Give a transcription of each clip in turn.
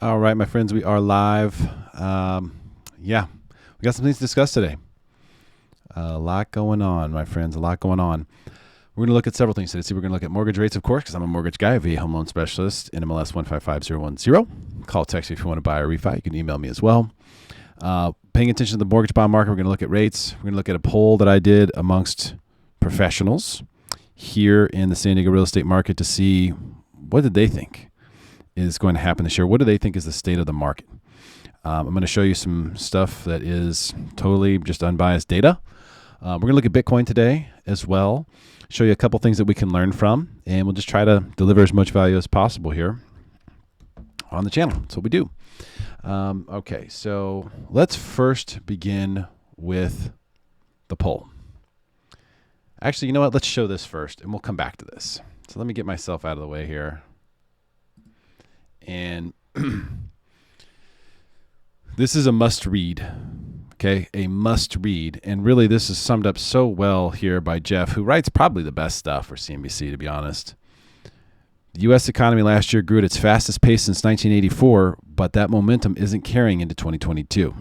All right, my friends, we are live. We got some things to discuss today. A lot going on, my friends, a lot going on. We're going to look at several things today. We're going to look at mortgage rates, of course, because I'm a mortgage guy, VA home loan specialist, NMLS 155010. Call, text me if you want to buy or refi. You can email me as well. Paying attention to the mortgage bond market, we're going to look at rates. We're going to look at a poll that I did amongst professionals here in the San Diego real estate market to see what did they think is going to happen this year. What do they think is the state of the market? I'm going to show you some stuff that is totally just unbiased data. We're going to look at Bitcoin today as well, show you a couple things that we can learn from, and we'll just try to deliver as much value as possible here on the channel. That's what we do. Okay, so let's first begin with the poll. Actually, you know what? Let's show this first, and we'll come back to this. So let me get myself out of the way here. And this is a must read, okay? A must read. And really, this is summed up so well here by Jeff, who writes probably the best stuff for CNBC, to be honest. The U.S. economy last year grew at its fastest pace since 1984, but that momentum isn't carrying into 2022.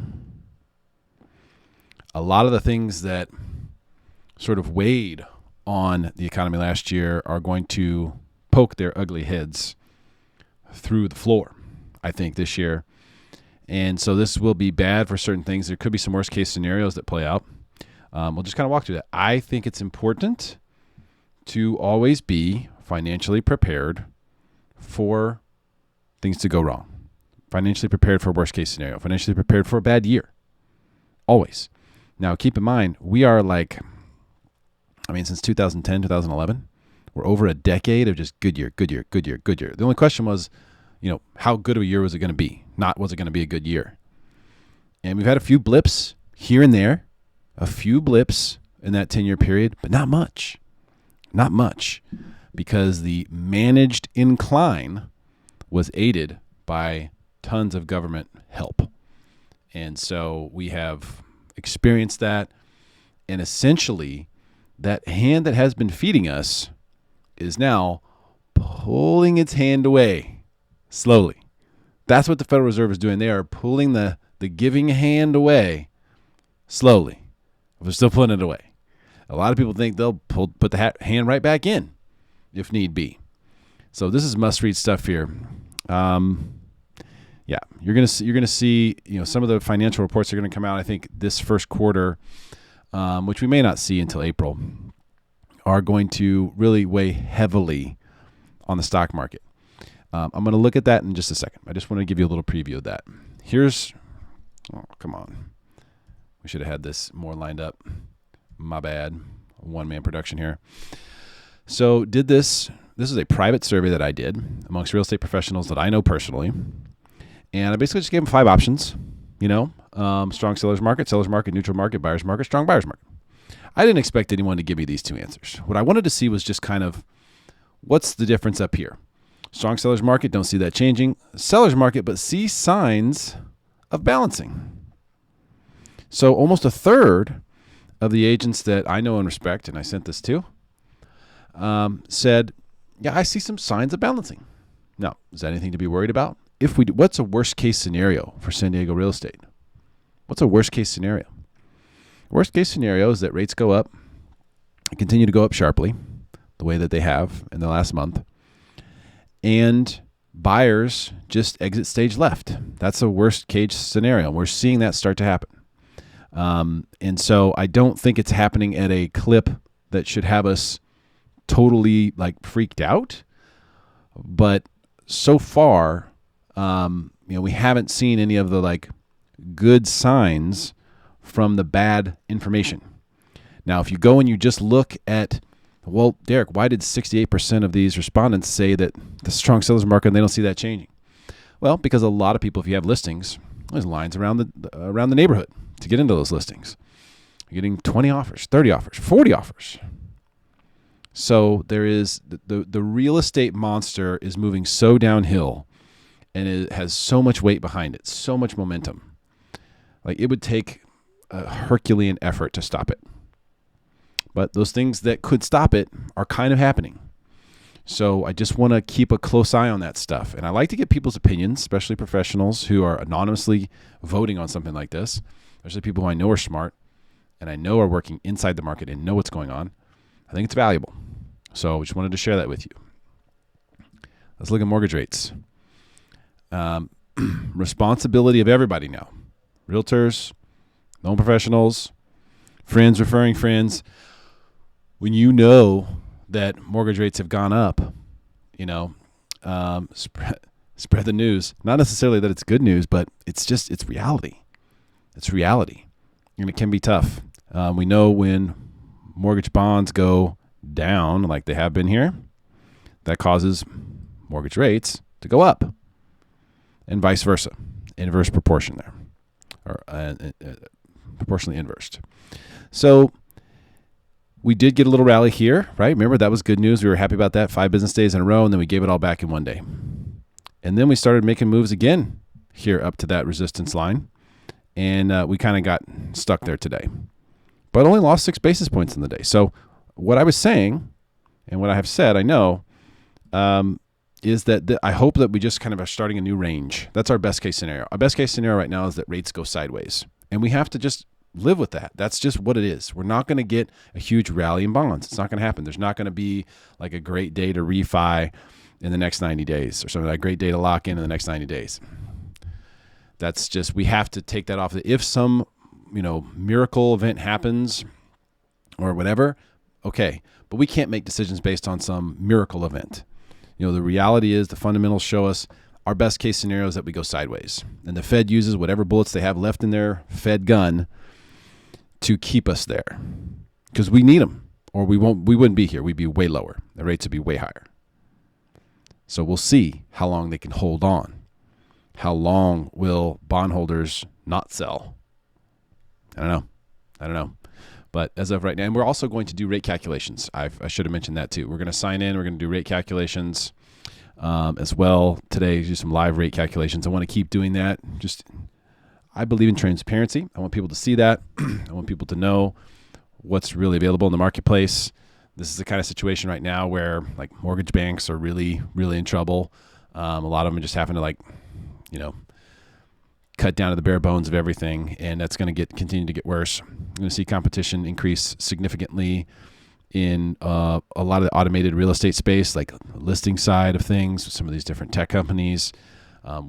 A lot of the things that sort of weighed on the economy last year are going to poke their ugly heads through the floor, I think, this year. And so this will be bad for certain things. There could be some worst case scenarios that play out. We'll just kind of walk through that. I think it's important to always be financially prepared for things to go wrong. Financially prepared for a worst case scenario. Financially prepared for a bad year. Always. Now, keep in mind, we are since 2010, 2011, we're over a decade of just good year, good year, good year, good year. The only question was, how good of a year was it going to be? Not was it going to be a good year? And we've had a few blips here and there, a few blips in that 10-year period, but not much. Not much, because the managed incline was aided by tons of government help. And so we have experienced that, and essentially that hand that has been feeding us is now pulling its hand away slowly. That's what the Federal Reserve is doing. They are pulling the giving hand away slowly. They're still pulling it away. A lot of people think they'll put the hand right back in if need be. So this is must-read stuff here. You're gonna see some of the financial reports are going to come out. I think this first quarter, which we may not see until April, are going to really weigh heavily on the stock market. I'm going to look at that in just a second. I just want to give you a little preview of that. Come on. We should have had this more lined up. My bad. One-man production here. So this is a private survey that I did amongst real estate professionals that I know personally. And I basically just gave them 5 options. Strong seller's market, neutral market, buyer's market, strong buyer's market. I didn't expect anyone to give me these 2 answers. What I wanted to see was just kind of what's the difference up here. Strong seller's market, don't see that changing. Seller's market, but see signs of balancing. So almost a third of the agents that I know and respect, and I sent this to, said, yeah, I see some signs of balancing. Now, is that anything to be worried about? What's a worst case scenario for San Diego real estate? What's a worst case scenario? Worst case scenario is that rates go up and continue to go up sharply, the way that they have in the last month, and buyers just exit stage left. That's a worst case scenario. We're seeing that start to happen. And so I don't think it's happening at a clip that should have us totally freaked out. But so far, we haven't seen any of the good signs from the bad information. Now, if you go and you just look at, well, Derrick, why did 68% of these respondents say that the strong seller's market and they don't see that changing? Well, because a lot of people, if you have listings, there's lines around the neighborhood to get into those listings. You're getting 20 offers, 30 offers, 40 offers. So there is the real estate monster is moving so downhill, and it has so much weight behind it, so much momentum. It would take a Herculean effort to stop it. But those things that could stop it are kind of happening. So I just want to keep a close eye on that stuff. And I like to get people's opinions, especially professionals who are anonymously voting on something like this, especially people who I know are smart and I know are working inside the market and know what's going on. I think it's valuable. So I just wanted to share that with you. Let's look at mortgage rates. Responsibility of everybody now. Realtors, loan professionals, friends referring friends. When you know that mortgage rates have gone up, spread the news. Not necessarily that it's good news, but it's reality. It's reality. And it can be tough. We know when mortgage bonds go down, like they have been here, that causes mortgage rates to go up, and vice versa. Inverse proportion there, or proportionally inversed. So we did get a little rally here, right? Remember, that was good news. We were happy about that. 5 business days in a row, and then we gave it all back in one day. And then we started making moves again here up to that resistance line, and we kind of got stuck there today. But only lost 6 basis points in the day. So what I was saying, and what I have said, I know, is that I hope that we just kind of are starting a new range. That's our best case scenario. Our best case scenario right now is that rates go sideways, and we have to just live with that. That's just what it is. We're not going to get a huge rally in bonds. It's not going to happen. There's not going to be like a great day to refi in the next 90 days or something, like a great day to lock in the next 90 days. That's just, we have to take that off. If some, miracle event happens or whatever, okay, but we can't make decisions based on some miracle event. The reality is the fundamentals show us our best case scenario is that we go sideways, and the Fed uses whatever bullets they have left in their Fed gun to keep us there, because we need them, or we wouldn't be here. We'd be way lower. The rates would be way higher. So we'll see how long they can hold on. How long will bondholders not sell? I don't know. But as of right now, and we're also going to do rate calculations. I should have mentioned that too. We're going to sign in. We're going to do rate calculations as well today. Do some live rate calculations. I want to keep doing that. I believe in transparency. I want people to see that. I want people to know what's really available in the marketplace. This is the kind of situation right now where like mortgage banks are really, really in trouble. A lot of them are just having to cut down to the bare bones of everything, and that's going to continue to get worse. We're going to see competition increase significantly in a lot of the automated real estate space, like listing side of things, with some of these different tech companies, in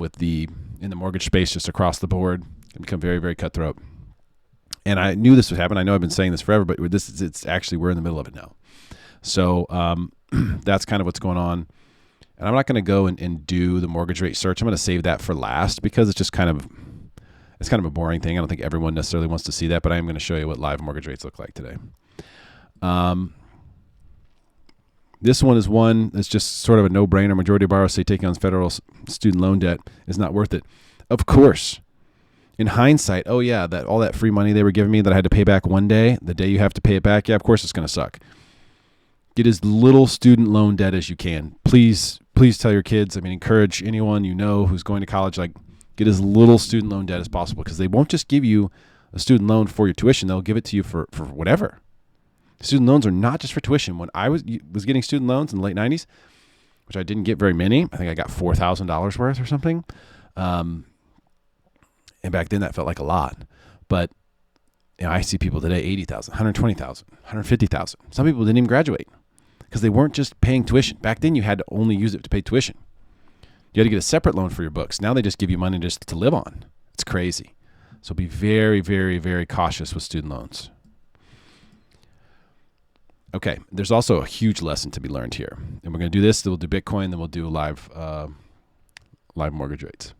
the mortgage space just across the board. It become very, very cutthroat. And I knew this would happen. I know I've been saying this forever, but it's actually, we're in the middle of it now. So that's kind of what's going on. And I'm not going to go and do the mortgage rate search. I'm going to save that for last, because it's just kind of a boring thing. I don't think everyone necessarily wants to see that, but I am going to show you what live mortgage rates look like today. This one is one that's just sort of a no-brainer. Majority of borrowers say taking on federal student loan debt is not worth it. Of course. In hindsight, oh yeah, all that free money they were giving me that I had to pay back one day, the day you have to pay it back, yeah, of course it's going to suck. Get as little student loan debt as you can. Please tell your kids, encourage anyone who's going to college, get as little student loan debt as possible, because they won't just give you a student loan for your tuition. They'll give it to you for whatever. Student loans are not just for tuition. When I was getting student loans in the late 90s, which I didn't get very many, I think I got $4,000 worth or something. And back then that felt like a lot. But I see people today, $80,000, $120,000, $150,000. Some people didn't even graduate because they weren't just paying tuition. Back then you had to only use it to pay tuition. You had to get a separate loan for your books. Now they just give you money just to live on. It's crazy. So be very, very, very cautious with student loans. Okay, there's also a huge lesson to be learned here. And we're going to do this, then we'll do Bitcoin, then we'll do live mortgage rates.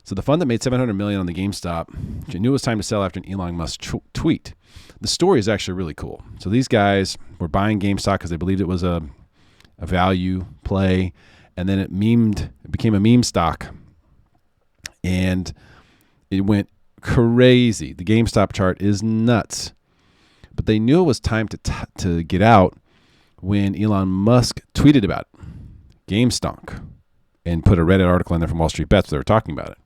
So the fund that made $700 million on the GameStop, which I knew it was time to sell after an Elon Musk tweet. The story is actually really cool. So these guys were buying GameStop because they believed it was a value play, and then it became a meme stock, and it went crazy. The GameStop chart is nuts. But they knew it was time to get out when Elon Musk tweeted about it, GameStonk, and put a Reddit article in there from Wall Street Bets where they were talking about it.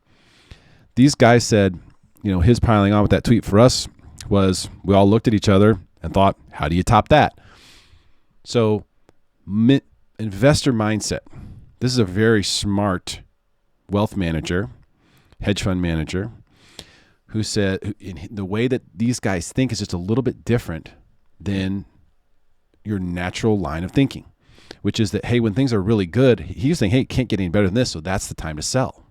These guys said, his piling on with that tweet for us was, we all looked at each other and thought, how do you top that? So investor mindset. This is a very smart wealth manager, hedge fund manager, who said the way that these guys think is just a little bit different than your natural line of thinking, which is that, hey, when things are really good, he's saying, hey, it can't get any better than this, so that's the time to sell.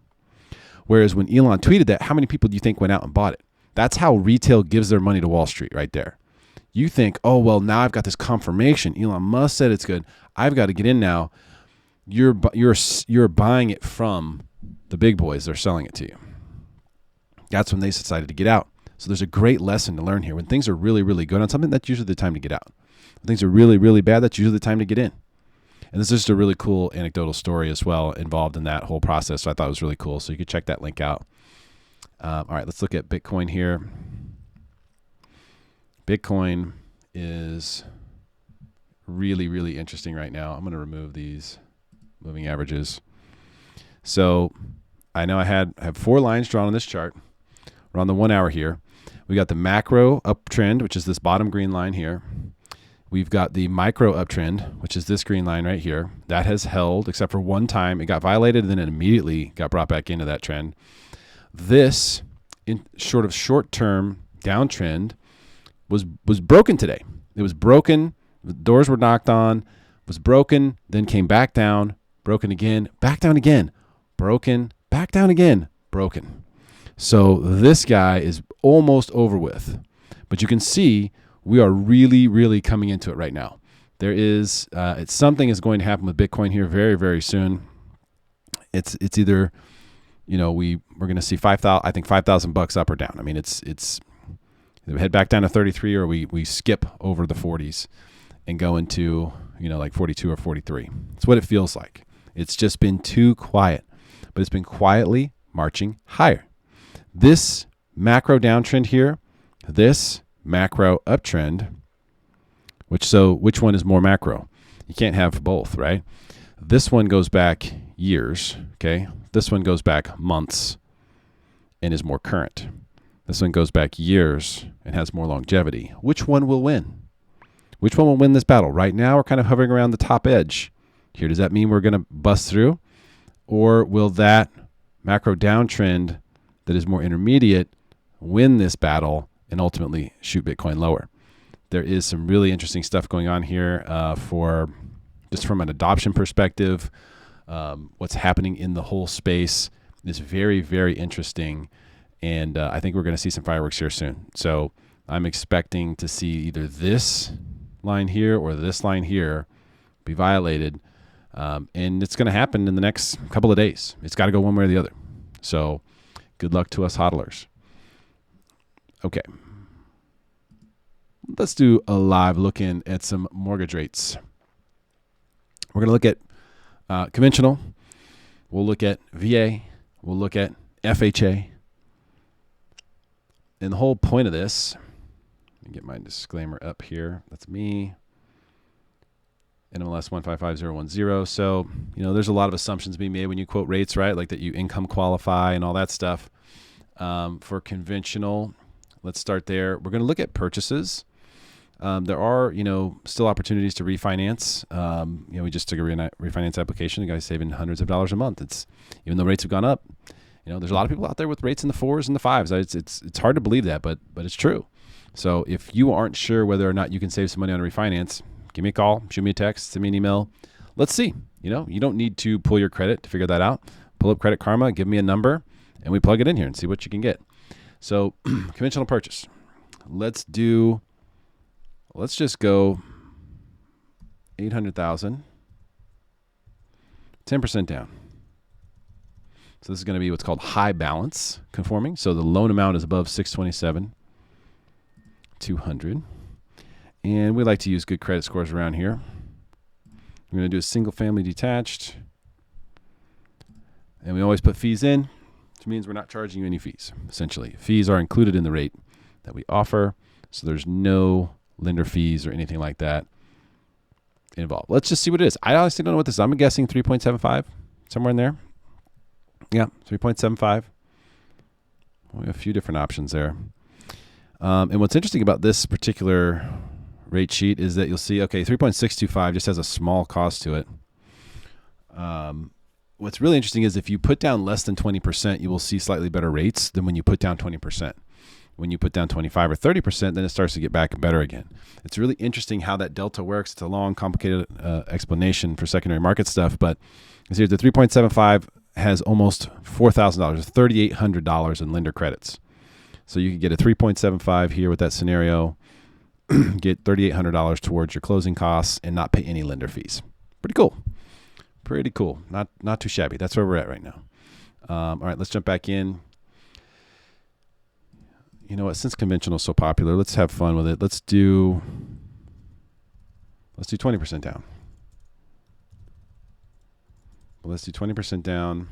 Whereas when Elon tweeted that, how many people do you think went out and bought it? That's how retail gives their money to Wall Street right there. You think, oh, well, now I've got this confirmation. Elon Musk said it's good. I've got to get in now. You're buying it from the big boys. They're selling it to you. That's when they decided to get out. So there's a great lesson to learn here. When things are really, really good on something, that's usually the time to get out. When things are really, really bad, that's usually the time to get in. And this is just a really cool anecdotal story as well involved in that whole process. So I thought it was really cool. So you could check that link out. All right, let's look at Bitcoin here. Bitcoin is really, really interesting right now. I'm going to remove these moving averages. So I know I have 4 lines drawn on this chart. We're on the 1 hour here. We got the macro uptrend, which is this bottom green line here. We've got the micro uptrend, which is this green line right here. That has held, except for one time. It got violated, and then it immediately got brought back into that trend. This short-term downtrend was broken today. It was broken. The doors were knocked on, was broken, then came back down, broken again, back down again, broken, back down again, broken. So this guy is almost over with. But you can see we are really, really coming into it right now. There is something is going to happen with Bitcoin here very, very soon. It's either, we're going to see $5,000 up or down. I mean, it's we head back down to 33, or we skip over the 40s and go into like 42 or 43. It's what it feels like. It's just been too quiet, but it's been quietly marching higher. This macro downtrend here, this macro uptrend, which one is more macro? You can't have both, right? This one goes back years, okay? This one goes back months and is more current. This one goes back years and has more longevity. Which one will win? Which one will win this battle? Right now, we're kind of hovering around the top edge. Here, does that mean we're going to bust through? Or will that macro downtrend that is more intermediate win this battle and ultimately shoot Bitcoin lower? There is some really interesting stuff going on here from an adoption perspective. What's happening in the whole space is very, very interesting. And I think we're going to see some fireworks here soon. So I'm expecting to see either this line here or this line here be violated. And it's going to happen in the next couple of days. It's got to go one way or the other. So good luck to us hodlers. Okay. Let's do a live look in at some mortgage rates. We're going to look at conventional. We'll look at VA. We'll look at FHA. And the whole point of this, let me get my disclaimer up here. That's me. NMLS 155010. So, there's a lot of assumptions being made when you quote rates, right? Like that you income qualify and all that stuff. For conventional, let's start there. We're going to look at purchases. There are, still opportunities to refinance. We just took a refinance application. The guy's saving hundreds of dollars a month. Even though rates have gone up, there's a lot of people out there with rates in the 4s and the 5s. It's hard to believe that, but it's true. So if you aren't sure whether or not you can save some money on a refinance, give me a call, shoot me a text, send me an email. Let's see. You don't need to pull your credit to figure that out. Pull up Credit Karma, give me a number, and we plug it in here and see what you can get. So conventional purchase. Let's just go 800,000, 10% down. So this is going to be what's called high balance conforming. So the loan amount is above 627,200. And we like to use good credit scores around here. We're going to do a single family detached. And we always put fees in, which means we're not charging you any fees, essentially. Fees are included in the rate that we offer. So there's no lender fees or anything like that involved. Let's just see what it is. I honestly don't know what this is. I'm guessing 3.75, somewhere in there. Yeah, 3.75. We have a few different options there. And what's interesting about this particular rate sheet is that you'll see, okay, 3.625 just has a small cost to it. What's really interesting is if you put down less than 20%, you will see slightly better rates than when you put down 20%. When you put down 25 or 30%, then it starts to get back better again. It's really interesting how that delta works. It's a long, complicated explanation for secondary market stuff, but here's the 3.75 has almost $4,000, $3,800 in lender credits. So you could get a 3.75 here with that scenario, get $3,800 towards your closing costs and not pay any lender fees. Pretty cool. Pretty cool. Not too shabby. That's where we're at right now. All right, let's jump back in. You know what? Since conventional is so popular, let's have fun with it. Let's do 20% down. Well, let's do 20% down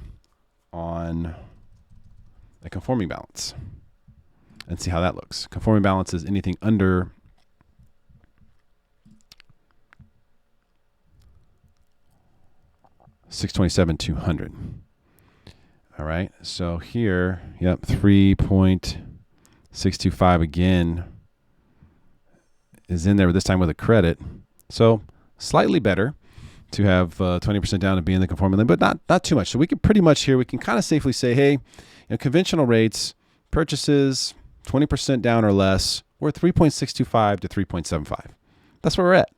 on a conforming balance and see how that looks. Conforming balance is anything under $627,200. All right. So here, yep, 3.625 again is in there, this time with a credit. So slightly better to have 20% down and be in the conforming limit, but not too much. So we can pretty much here, we can kind of safely say, hey, conventional rates, purchases, 20% down or less, we're 3.625 to 3.75. That's where we're at.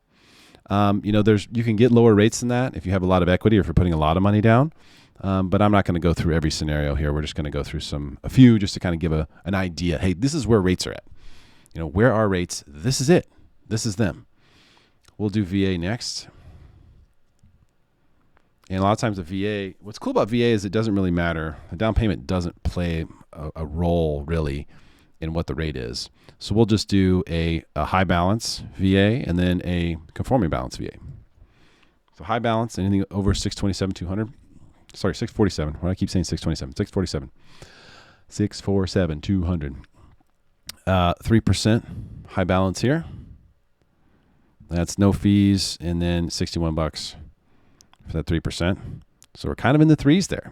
You can get lower rates than that if you have a lot of equity or if you're putting a lot of money down. But I'm not going to go through every scenario here. We're just going to go through a few just to kind of give an idea. Hey, this is where rates are at. Where are rates? This is it. This is them. We'll do VA next. And a lot of times the VA, what's cool about VA is it doesn't really matter. The down payment doesn't play a role really in what the rate is. So we'll just do a high balance VA and then a conforming balance VA. So high balance, anything over 627,200. Sorry, 647. Why do I keep saying 627? 647. 647,200. 3% high balance here. That's no fees, and then $61 for that 3%. So we're kind of in the threes there.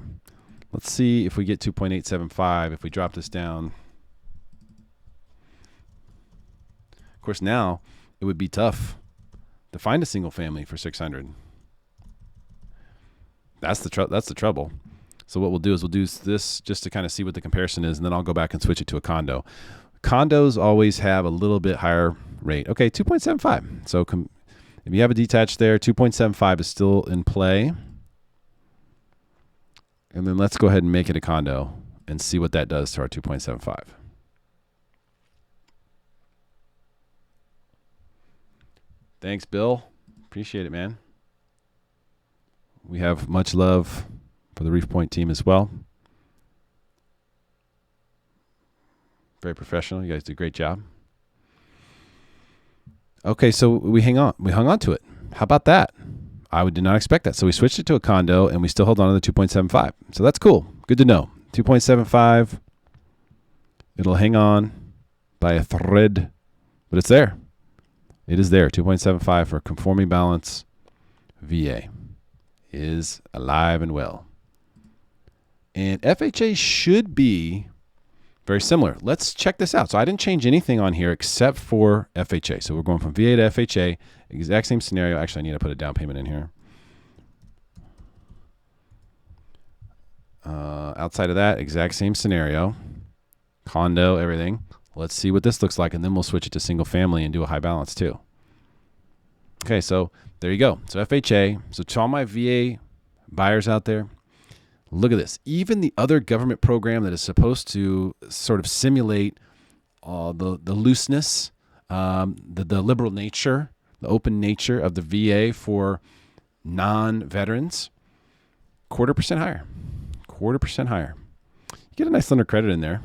Let's see if we get 2.875. If we drop this down. Of course, now it would be tough to find a single family for 600. That's the trouble. So what we'll do is we'll do this just to kind of see what the comparison is, and then I'll go back and switch it to a condo. Condos always have a little bit higher rate. Okay, 2.75. So if you have a detached there, 2.75 is still in play. And then let's go ahead and make it a condo and see what that does to our 2.75. Thanks, Bill. Appreciate it, man. We have much love for the Reef Point team as well. Very professional. You guys do a great job. Okay, so we hung on to it. How about that? I did not expect that. So we switched it to a condo, and we still hold on to the 2.75. So that's cool. Good to know. 2.75. It'll hang on by a thread, but it's there. It is there. 2.75 for conforming balance VA is alive and well. And FHA should be very similar. Let's check this out. So I didn't change anything on here except for FHA. So we're going from VA to FHA, exact same scenario. Actually, I need to put a down payment in here. Outside of that, exact same scenario. Condo, everything. Let's see what this looks like, and then we'll switch it to single family and do a high balance too. Okay, so there you go. So FHA. So to all my VA buyers out there, look at this. Even the other government program that is supposed to sort of simulate the looseness, the liberal nature, the open nature of the VA for non-veterans, 0.25% higher. 0.25% higher. You get a nice lender credit in there,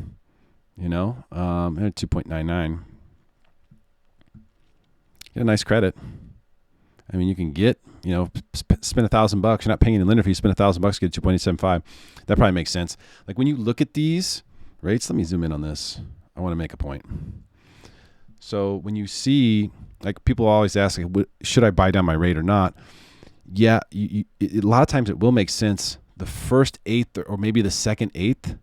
2.99. Get a nice credit. I mean, you can get, spend $1,000. You're not paying any lender fee. Spend $1,000, get 2.875. That probably makes sense. Like when you look at these rates, let me zoom in on this. I want to make a point. So when you see, like people always ask, should I buy down my rate or not? Yeah, a lot of times it will make sense. The first eighth or maybe the second eighth,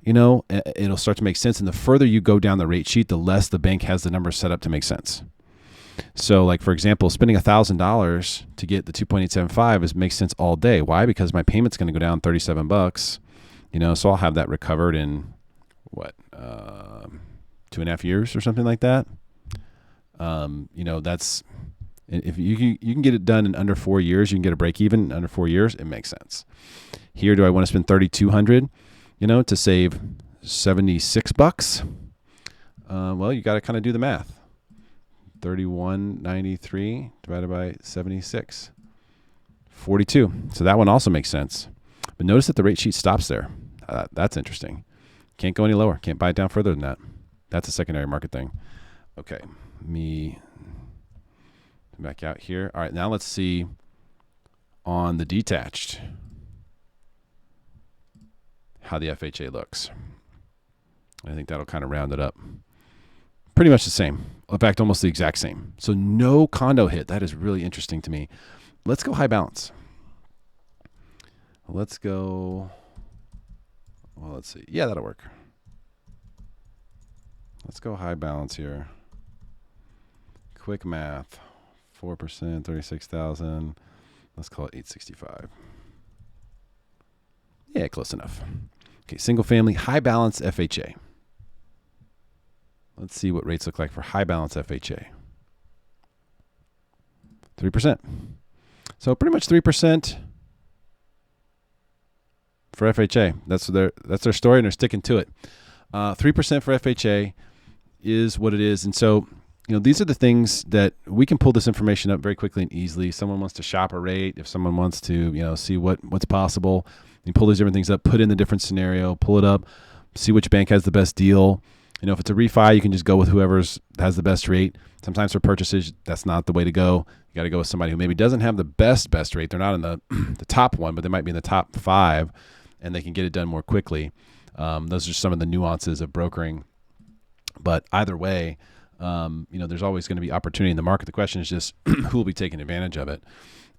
it'll start to make sense. And the further you go down the rate sheet, the less the bank has the numbers set up to make sense. So like, for example, spending $1,000 to get the 2.875 makes sense all day. Why? Because my payment's going to go down $37, so I'll have that recovered in what, 2.5 years or something like that. That's, if you can get it done in under 4 years, you can get a break even in under 4 years. It makes sense. Here, do I want to spend $3,200, to save $76? Well, you got to kind of do the math. 31.93 divided by 76, 42. So that one also makes sense. But notice that the rate sheet stops there. That's interesting. Can't go any lower. Can't buy it down further than that. That's a secondary market thing. Okay, me back out here. All right, now let's see on the detached how the FHA looks. I think that'll kind of round it up. Pretty much the same. In fact, almost the exact same. So no condo hit. That is really interesting to me. Let's go high balance. Let's go, well, let's see. Yeah, that'll work. Let's go high balance here. Quick math. 4%, 36,000. Let's call it 865. Yeah, close enough. Okay, single family, high balance FHA. Let's see what rates look like for high balance FHA. 3%. So pretty much 3% for FHA. That's their story, and they're sticking to it. 3% for FHA is what it is. And so, these are the things that we can pull this information up very quickly and easily. If someone wants to shop a rate, if someone wants to, see what's possible, you pull these different things up, put in the different scenario, pull it up, see which bank has the best deal. If it's a refi, you can just go with whoever's has the best rate. Sometimes for purchases, that's not the way to go. You got to go with somebody who maybe doesn't have the best rate. They're not in the top one, but they might be in the top 5, and they can get it done more quickly. Those are some of the nuances of brokering. But either way, there's always going to be opportunity in the market. The question is just who will be taking advantage of it.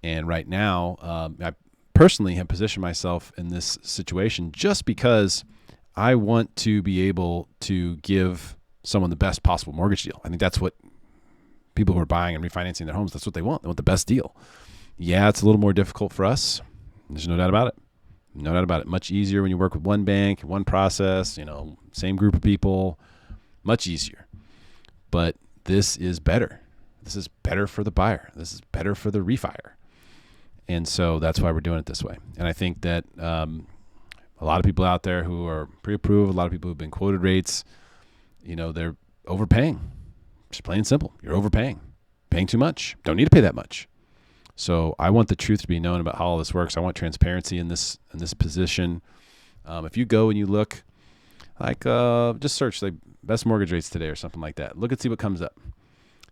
And right now, I personally have positioned myself in this situation just because I want to be able to give someone the best possible mortgage deal. I think that's what people who are buying and refinancing their homes, that's what they want. They want the best deal. Yeah, it's a little more difficult for us. There's no doubt about it. No doubt about it. Much easier when you work with one bank, one process, same group of people. Much easier. But this is better. This is better for the buyer. This is better for the refier. And so that's why we're doing it this way. And I think that a lot of people out there who are pre-approved, a lot of people who've been quoted rates, they're overpaying. Just plain and simple. You're overpaying. Paying too much. Don't need to pay that much. So I want the truth to be known about how all this works. I want transparency in this position. If you go and you look, just search like best mortgage rates today or something like that. Look and see what comes up.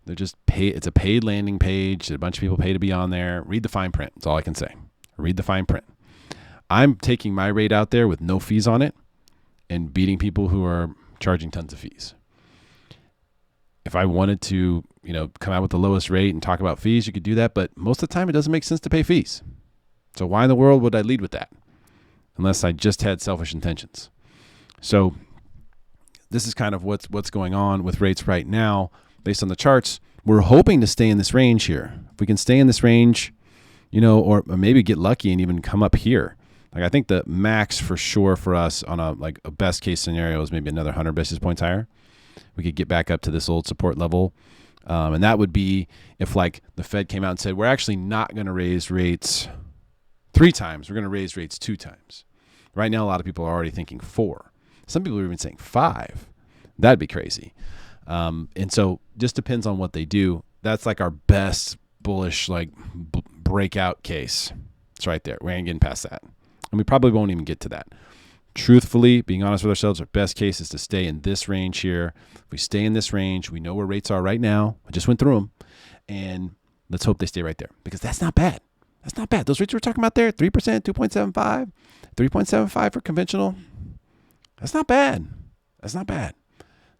They're just it's a paid landing page. A bunch of people pay to be on there. Read the fine print. That's all I can say. Read the fine print. I'm taking my rate out there with no fees on it and beating people who are charging tons of fees. If I wanted to, come out with the lowest rate and talk about fees, you could do that. But most of the time, it doesn't make sense to pay fees. So why in the world would I lead with that? Unless I just had selfish intentions. So this is kind of what's going on with rates right now based on the charts. We're hoping to stay in this range here. If we can stay in this range, or maybe get lucky and even come up here. I think the max for sure for us on a best case scenario is maybe another 100 basis points higher. We could get back up to this old support level. And that would be if the Fed came out and said, we're actually not going to raise rates 3 times. We're going to raise rates 2 times. Right now, a lot of people are already thinking 4. Some people are even saying 5. That'd be crazy. And so just depends on what they do. That's our best bullish, breakout case. It's right there. We ain't getting past that. And we probably won't even get to that. Truthfully, being honest with ourselves, our best case is to stay in this range here. If we stay in this range, we know where rates are right now. I just went through them. And let's hope they stay right there because that's not bad. That's not bad. Those rates we're talking about there, 3%, 2.75, 3.75 for conventional. That's not bad. That's not bad.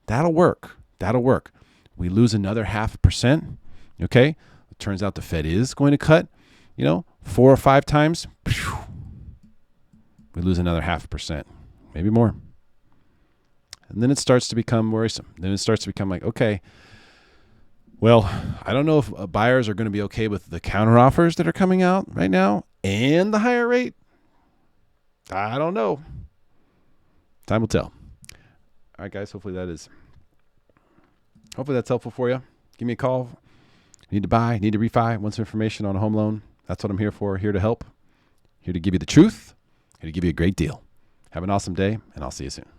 That'll work. That'll work. We lose another 0.5%. Okay. It turns out the Fed is going to cut, 4 or 5 times. We lose another 0.5%, maybe more. And then it starts to become worrisome. Then it starts to become okay, Well, I don't know if buyers are going to be okay with the counteroffers that are coming out right now and the higher rate. I don't know. Time will tell. All right, guys. Hopefully that's helpful for you. Give me a call. Need to buy, need to refi, want some information on a home loan. That's what I'm here for. Here to help. Here to give you the truth. Here to give you a great deal. Have an awesome day, and I'll see you soon.